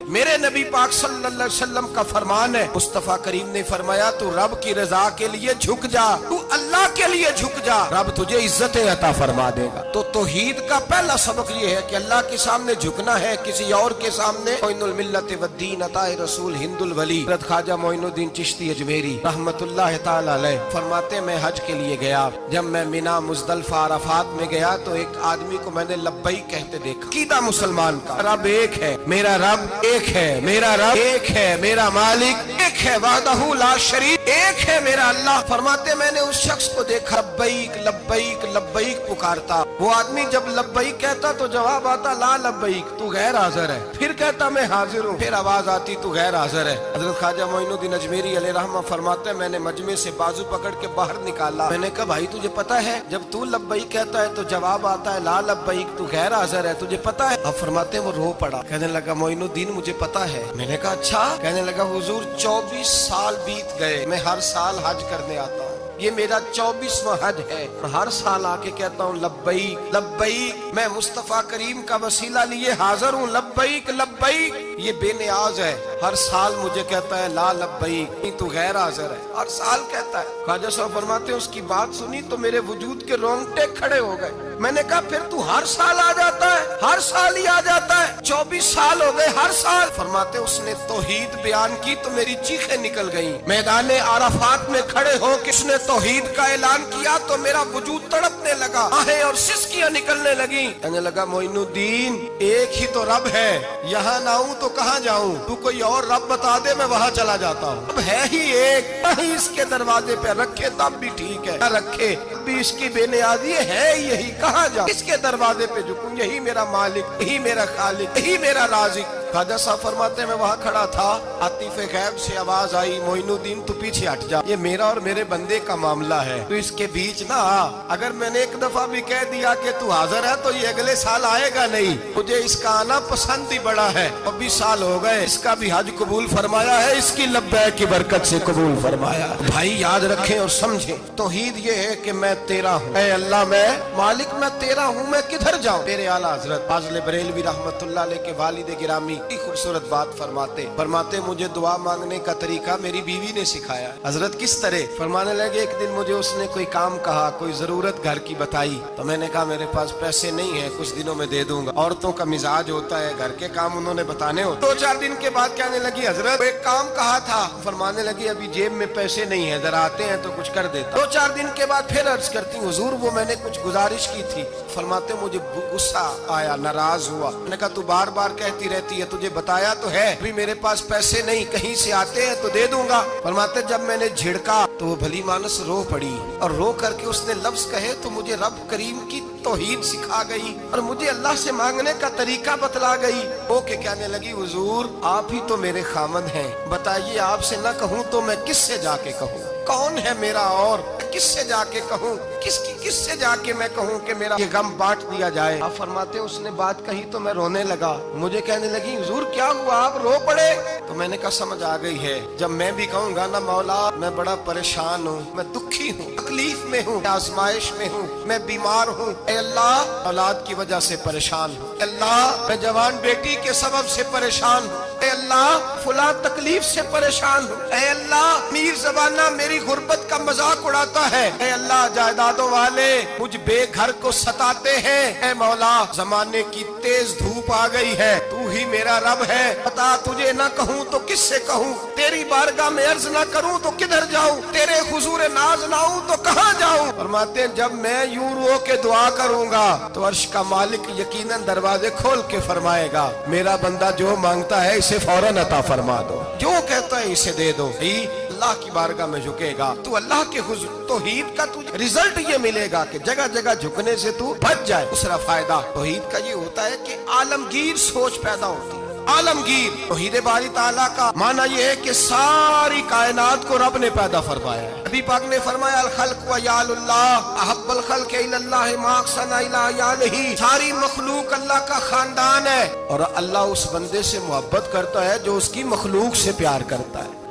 میرے نبی پاک صلی اللہ علیہ وسلم کا فرمان ہے، مصطفیٰ کریم نے فرمایا تو رب کی رضا کے لیے جھک جا، تو اللہ کے لیے جھک جا، رب تجھے عزتیں عطا فرما دے گا۔ تو توحید کا پہلا سبق یہ ہے کہ اللہ کے سامنے جھکنا ہے، کسی اور کے سامنے۔ معین الملت والدین عطا رسول ہند الولی حضرت خواجہ معین الدین چشتی اجمیری رحمت اللہ تعالی علیہ فرماتے میں حج کے لیے گیا، جب میں مینا مزدلفہ عرفات میں گیا تو ایک آدمی کو میں نے لبیک کہتے دیکھا۔ عقیدہ مسلمان کا رب ایک ہے، میرا رب ایک ہے، میرا رب ایک ہے، میرا مالک ایک ہے، وحدہ لا شریک ایک ہے میرا اللہ۔ فرماتے میں نے اس شخص کو دیکھا لبیک لبیک لبیک پکارتا، وہ آدمی جب لبیک کہتا تو جواب آتا لا لبیک، تو غیر حاضر ہے، پھر کہتا میں حاضر ہوں، پھر آواز آتی تو غیر حاضر ہے۔ حضرت خواجہ معین الدین اجمیری علیہ رحمہ فرماتے میں نے مجمع سے بازو پکڑ کے باہر نکالا، میں نے کہا بھائی تجھے پتا ہے جب تو لبیک کہتا ہے تو جواب آتا ہے لا لبیک، تو غیر حاضر ہے، تجھے پتا ہے؟ اب فرماتے ہیں وہ رو پڑا، کہنے لگا معین الدین مجھے پتا ہے۔ میں نے کہا اچھا؟ کہنے لگا حضور 24 سال بیت گئے، میں ہر سال حج کرنے آتا ہوں، یہ میرا 24واں حج ہے، اور ہر سال آ کے کہتا ہوں لبیک لبیک، میں مصطفیٰ کریم کا وسیلہ لیے حاضر ہوں، لبیک لبیک، یہ بے نیاز ہے، ہر سال مجھے کہتا ہے لا لبیک، تو غیر حاضر ہے، ہر سال کہتا ہے۔ خواجہ صاحب فرماتے ہیں اس کی بات سنی تو میرے وجود کے رونگٹے کھڑے ہو گئے۔ میں نے کہا پھر تو ہر سال آ جاتا ہے، ہر سال ہی آ جاتا ہے، 24 سال ہو گئے ہر سال۔ فرماتے اس نے توحید بیان کی تو میری چیخیں نکل گئیں، میدان عرفات میں کھڑے ہو کے اس نے توحید کا اعلان کیا تو میرا وجود تڑپنے لگا، آہیں اور سسکیاں نکلنے لگیں۔ کہنے لگا معین الدین ایک ہی تو رب ہے، یہاں نہ ہوں تو کہاں جاؤں، تو کوئی اور رب بتا دے میں وہاں چلا جاتا ہوں، اب ہے ہی ایک، کہیں اس کے دروازے پہ رکھے تب بھی ٹھیک ہے، نہ رکھے بھی اس کی بے نیازی ہے یہی، کہاں جاؤں، اس کے دروازے پہ جھکوں، یہی میرا مالک، یہی میرا خالق، یہی میرا رازق۔ خواجہ صاحب فرماتے ہیں میں وہاں کھڑا تھا، عاطف غیب سے آواز آئی معین الدین تو پیچھے ہٹ جا، یہ میرا اور میرے بندے کا معاملہ ہے، تو اس کے بیچ نہ آ، اگر میں نے ایک دفعہ بھی کہہ دیا کہ تو حاضر ہے تو یہ اگلے سال آئے گا نہیں، مجھے اس کا آنا پسند ہی بڑا ہے، 24 سال ہو گئے، اس کا بھی حج قبول فرمایا ہے، اس کی لبیک کی برکت سے قبول فرمایا۔ بھائی یاد رکھیں اور سمجھیں، توحید یہ ہے کہ میں تیرا ہوں، اے اللہ میں مالک میں تیرا ہوں، میں کدھر جاؤں؟ میرے اعلیٰ حضرت فاضل بریلوی رحمت اللہ علیہ کے والد گرامی خوبصورت بات فرماتے مجھے دعا مانگنے کا طریقہ میری بیوی نے سکھایا۔ حضرت کس طرح؟ فرمانے لگے ایک دن مجھے اس نے کوئی کام کہا، کوئی ضرورت گھر کی بتائی، تو میں نے کہا میرے پاس پیسے نہیں ہیں، کچھ دنوں میں دے دوں گا۔ عورتوں کا مزاج ہوتا ہے گھر کے کام انہوں نے بتانے ہوتے۔ 2-4 دن کے بعد کہنے لگی حضرت ایک کام کہا تھا، فرمانے لگی ابھی جیب میں پیسے نہیں ہیں، ذرا آتے ہیں تو کچھ کر دیتا۔ 2-4 دن کے بعد پھر عرض کرتی ہوں حضور وہ میں نے کچھ گزارش کی تھی، فرماتے مجھے غصہ آیا، ناراض ہوا، میں نے کہا تو بار بار کہتی رہتی ہے، تجھے بتایا تو ہے ابھی میرے پاس پیسے نہیں، کہیں سے آتے ہیں تو دے دوں گا۔ فرماتے جب میں نے جھڑکا تو وہ بھلی مانس رو پڑی، اور رو کر کے اس نے لفظ کہے تو مجھے رب کریم کی توحید سکھا گئی اور مجھے اللہ سے مانگنے کا طریقہ بتلا گئی۔ وہ کہ کہنے لگی حضور آپ ہی تو میرے خامد ہیں، بتائیے آپ سے نہ کہوں تو میں کس سے جا کے کہوں، کون ہے میرا اور کس سے جا کے کہوں، کس سے جا کے میں کہوں کہ میرا یہ غم بانٹ دیا جائے۔ آپ فرماتے اس نے بات کہی تو میں رونے لگا، مجھے کہنے لگی حضور کیا ہوا آپ رو پڑے؟ تو میں نے کہا سمجھ آ گئی ہے، جب میں بھی کہوں گا نا مولا میں بڑا پریشان ہوں، میں دکھی ہوں، تکلیف میں ہوں، آزمائش میں ہوں، میں بیمار ہوں، اے اللہ اولاد کی وجہ سے پریشان ہوں، اے اللہ میں جوان بیٹی کے سبب سے پریشان ہوں، اے اللہ فلاں تکلیف سے پریشان ہوں، اے اللہ میر زبانہ میری غربت کا مذاق اڑاتا ہے، اے اللہ جائیدادوں والے مجھ بے گھر کو ستاتے ہیں، اے مولا زمانے کی تیز دھوپ آ گئی ہے، تو ہی میرا رب ہے، بتا تجھے نہ کہوں تو کس سے کہوں، تیری بارگاہ میں عرض نہ کروں تو کدھر جاؤں، تیرے حضور ناز نہ ہوں تو کہاں جاؤں۔ فرماتے ہیں جب میں یوں رو کے دعا کروں گا تو عرش کا مالک یقیناً دروازے کھول کے فرمائے گا میرا بندہ جو مانگتا ہے اسے فوراً عطا فرما دو، جو کہتا ہے اسے دے دو۔ اللہ کی بارگاہ میں جھکے گا تو اللہ کے حضور توحید کا تجھے رزلٹ یہ ملے گا کہ جگہ جگہ جھکنے سے تو بچ جائے۔ دوسرا فائدہ توحید کا یہ ہوتا ہے کہ عالمگیر سوچ پیدا ہوتی ہے۔ عالمگیر توحید باری تعالیٰ کا معنی یہ ہے کہ ساری کائنات کو رب نے پیدا فرمایا ہے۔ نبی پاک نے فرمایا الخلق ویال اللہ احب الخلق الی اللہ ما احسن الی عیالہ، ساری مخلوق اللہ کا خاندان ہے اور اللہ اس بندے سے محبت کرتا ہے جو اس کی مخلوق سے پیار کرتا ہے۔